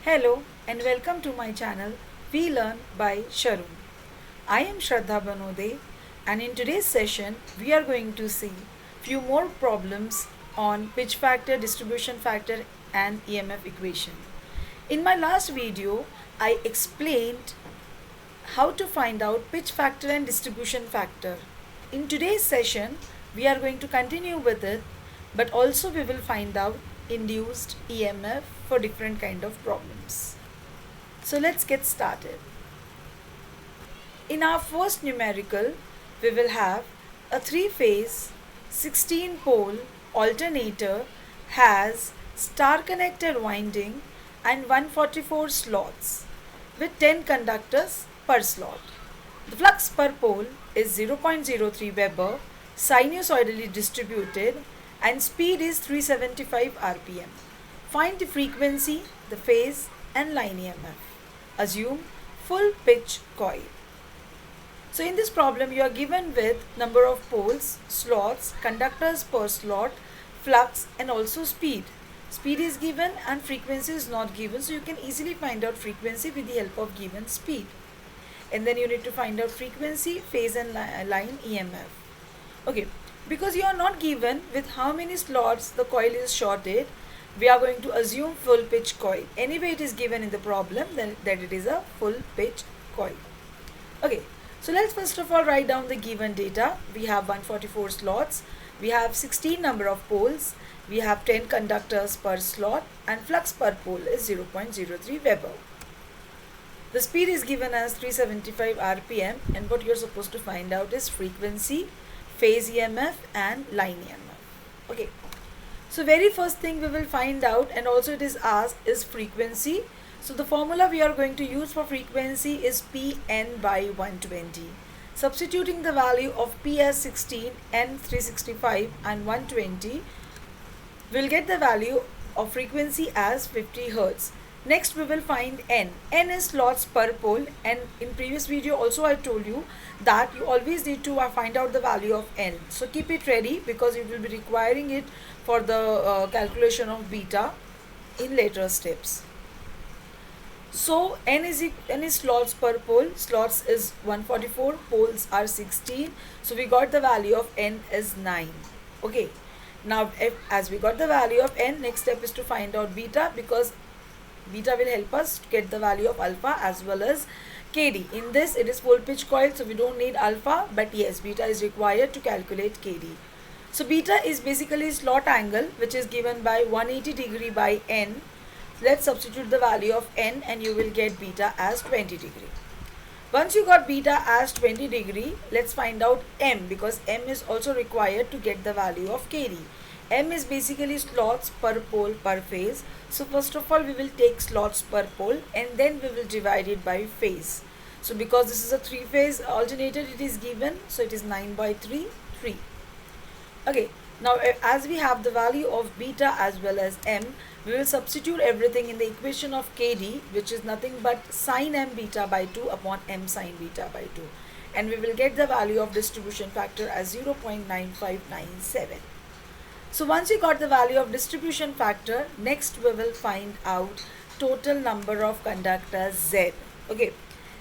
Hello and welcome to my channel We Learn by Sharun. I am Shraddha Banode and in today's session we are going to see few more problems on pitch factor, distribution factor and EMF equation. In my last video I explained how to find out pitch factor and distribution factor. In today's session we are going to continue with it, but also we will find out induced EMF for different kind of problems. So let's get started. In our first numerical, we will have a 3-phase 16-pole alternator has star connected winding and 144 slots with 10 conductors per slot. The flux per pole is 0.03 Weber, sinusoidally distributed, and speed is 375 rpm. Find the frequency, the phase and line EMF. Assume full pitch coil. So in this problem you are given with number of poles, slots, conductors per slot, flux and also speed. Speed is given and frequency is not given, so you can easily find out frequency with the help of given speed. And then you need to find out frequency, phase and line EMF. Okay, because you are not given with how many slots the coil is shorted, we are going to assume full pitch coil. Anyway it is given in the problem that it is a full pitch coil. Okay, so let's first of all write down the given data. We have 144 slots, we have 16 number of poles, we have 10 conductors per slot and flux per pole is 0.03 Weber. The speed is given as 375 rpm and what you are supposed to find out is frequency, phase EMF and line EMF. Okay, so very first thing we will find out, and also it is asked, is frequency. So the formula we are going to use for frequency is Pn by 120. Substituting the value of P as 16, N 365 and 120, we'll get the value of frequency as 50 Hz. Next we will find N. N is slots per pole, and in previous video also I told you that you always need to find out the value of N. So keep it ready because you will be requiring it for the calculation of beta in later steps. So N is slots per pole, slots is 144, poles are 16, so we got the value of N is 9. Okay, now as we got the value of N, next step is to find out beta, because beta will help us to get the value of alpha as well as KD. In this it is full pitch coil, so we don't need alpha, but yes, beta is required to calculate KD. So beta is basically slot angle, which is given by 180 degree by N. Let's substitute the value of N and you will get beta as 20 degree. Once you got beta as 20 degree, let's find out M, because M is also required to get the value of KD. M is basically slots per pole per phase. So first of all we will take slots per pole and then we will divide it by phase. So because this is a 3-phase alternator, it is given, so it is 9 by 3, 3. Okay, now as we have the value of beta as well as M, we will substitute everything in the equation of KD, which is nothing but sine M beta by 2 upon M sine beta by 2. And we will get the value of distribution factor as 0.9597. So once you got the value of distribution factor, next we will find out total number of conductors Z. Okay,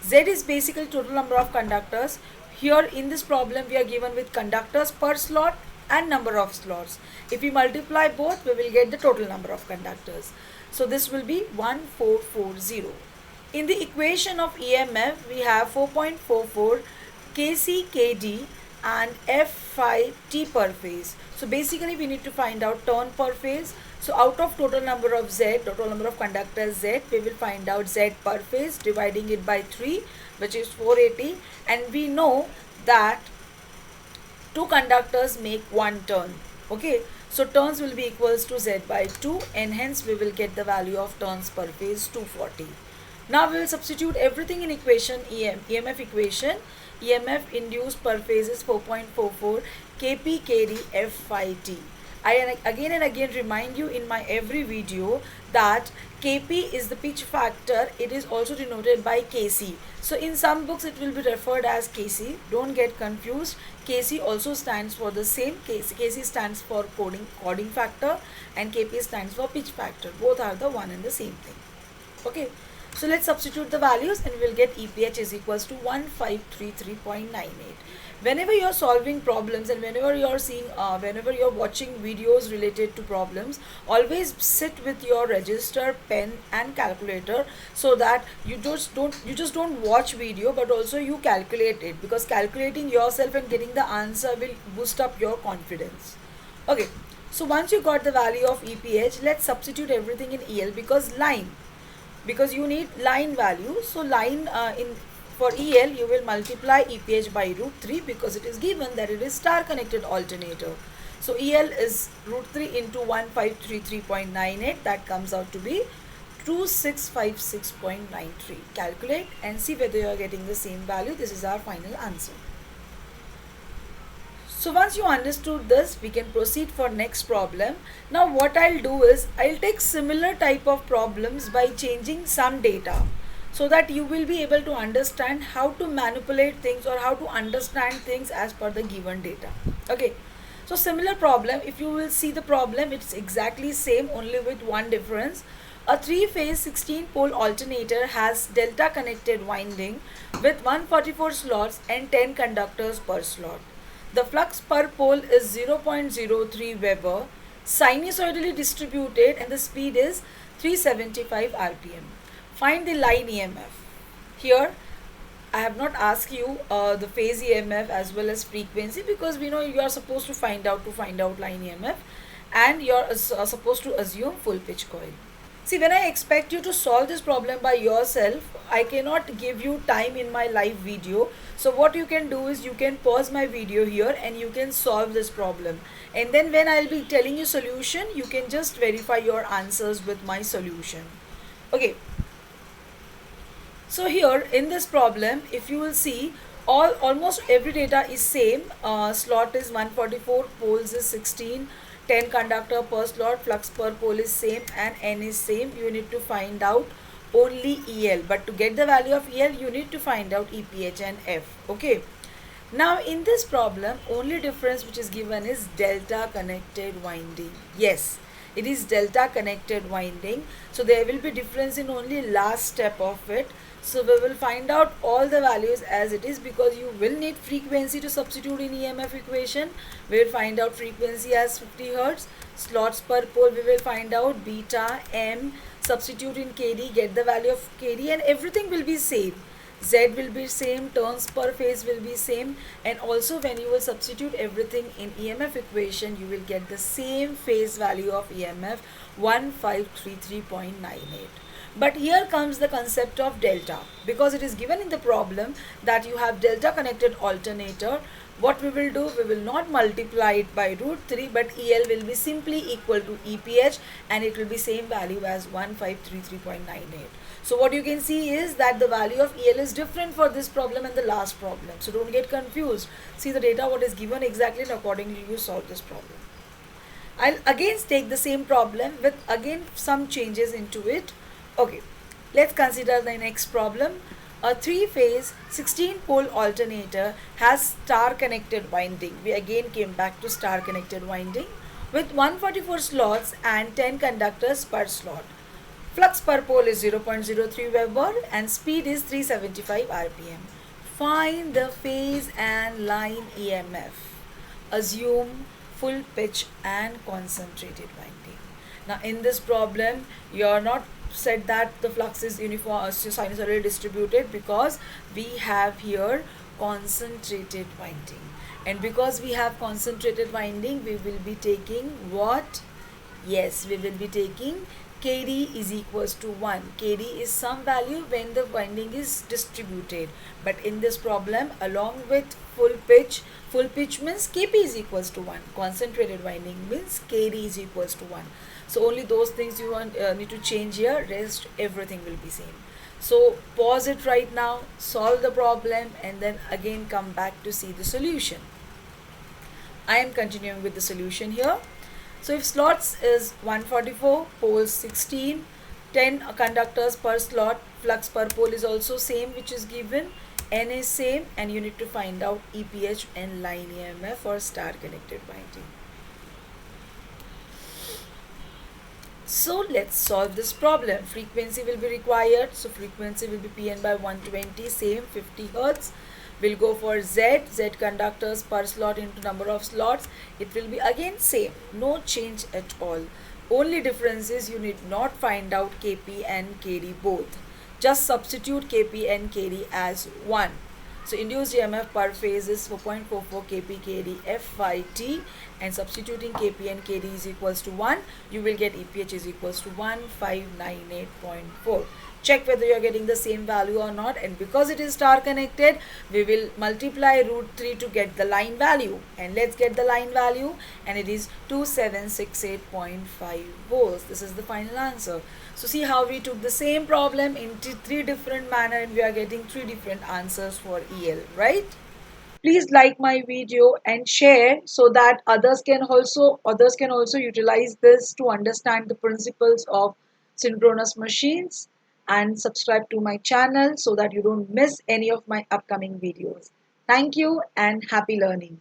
Z is basically total number of conductors. Here in this problem we are given with conductors per slot and number of slots. If we multiply both, we will get the total number of conductors. So this will be 1440. In the equation of EMF, we have 4.44 Kc Kd and F phi T per phase. So basically we need to find out turn per phase. So out of total number of Z, total number of conductors Z, we will find out Z per phase, dividing it by 3, which is 480, and we know that 2 conductors make 1 turn. Okay, so turns will be equals to Z by 2, and hence we will get the value of turns per phase 240. Now we will substitute everything in equation EMF equation. EMF induced per phase is 4.44 Kp Kd F phi T. I again and again remind you in my every video that Kp is the pitch factor. It is also denoted by Kc. So in some books it will be referred as Kc. Don't get confused. Kc also stands for the same. Kc stands for chording factor and Kp stands for pitch factor. Both are the one and the same thing. Okay, so let's substitute the values and we'll get EPH is equals to 1533.98. Whenever you're solving problems and whenever you're watching videos related to problems, always sit with your register, pen and calculator, so that you just don't watch video but also you calculate it, because calculating yourself and getting the answer will boost up your confidence. Okay, so once you got the value of EPH, let's substitute everything in EL, because you need line value. So line in for EL you will multiply EPH by root 3, because it is given that it is star connected alternator. So EL is root 3 into 1533.98, that comes out to be 2656.93. Calculate and see whether you are getting the same value. This is our final answer. So once you understood this, we can proceed for next problem. Now what I'll do is I'll take similar type of problems by changing some data, so that you will be able to understand how to manipulate things or how to understand things as per the given data. Okay, so similar problem, if you will see the problem, it's exactly same, only with one difference. A 3-phase 16-pole alternator has delta connected winding with 144 slots and 10 conductors per slot. The flux per pole is 0.03 Weber, sinusoidally distributed, and the speed is 375 rpm. Find the line EMF. Here I have not asked you the phase EMF as well as frequency, because we know you are supposed to find out line EMF, and you are supposed to assume full pitch coil. See, when I expect you to solve this problem by yourself, I cannot give you time in my live video. So what you can do is you can pause my video here and you can solve this problem. And then when I'll be telling you solution, you can just verify your answers with my solution. Okay. So here in this problem, if you will see, almost every data is same. Slot is 144, poles is 16. 10 conductor per slot, flux per pole is same, and N is same. You need to find out only EL, but to get the value of EL you need to find out EPH and F. Okay, now in this problem only difference which is given is delta connected winding. Yes, it is delta connected winding, so there will be difference in only last step of it. So we will find out all the values as it is, because you will need frequency to substitute in EMF equation. We will find out frequency as 50 Hertz. Slots per pole we will find out beta, M, substitute in KD, get the value of KD, and everything will be same. Z will be same, turns per phase will be same, and also when you will substitute everything in EMF equation, you will get the same phase value of EMF 1533.98. But here comes the concept of delta, because it is given in the problem that you have delta connected alternator. What we will do, we will not multiply it by root 3, but EL will be simply equal to EPH, and it will be same value as 1533.98. So what you can see is that the value of EL is different for this problem and the last problem. So don't get confused. See the data what is given exactly, and accordingly you solve this problem. I'll again take the same problem with again some changes into it. Okay, let's consider the next problem. A 3-phase 16-pole alternator has star connected winding. We again came back to star connected winding with 144 slots and 10 conductors per slot. Flux per pole is 0.03 Weber and speed is 375 rpm. Find the phase and line EMF. Assume full pitch and concentrated winding. Now in this problem, you are not said that the flux is uniform sinusoidally distributed, because we have here concentrated winding, and because we have concentrated winding, we will be taking what? Yes, we will be taking KD is equals to 1. KD is some value when the winding is distributed, but in this problem along with full pitch means KP is equals to 1. Concentrated winding means KD is equals to 1. So only those things you need to change here, rest everything will be same. So pause it right now, solve the problem, and then again come back to see the solution. I am continuing with the solution here. So if slots is 144, poles 16, 10 conductors per slot, flux per pole is also same which is given, N is same, and you need to find out EPH and line EMF for star connected winding. So let's solve this problem. Frequency will be required. So frequency will be Pn by 120, same 50 hertz. We'll go for Z, Z conductors per slot into number of slots. It will be again same, no change at all. Only difference is you need not find out Kp and Kd both. Just substitute Kp and Kd as 1. So induced EMF per phase is 4.44 kp kd f by t, and substituting kp and kd is equals to 1, you will get EPH is equals to 1598.4. Check whether you are getting the same value or not, and because it is star connected, we will multiply root 3 to get the line value, and let's get the line value, and it is 2768.5 volts. This is the final answer. So see how we took the same problem in three different manner and we are getting three different answers for EL, right? Please like my video and share so that others can also utilize this to understand the principles of synchronous machines, and subscribe to my channel so that you don't miss any of my upcoming videos. Thank you and happy learning.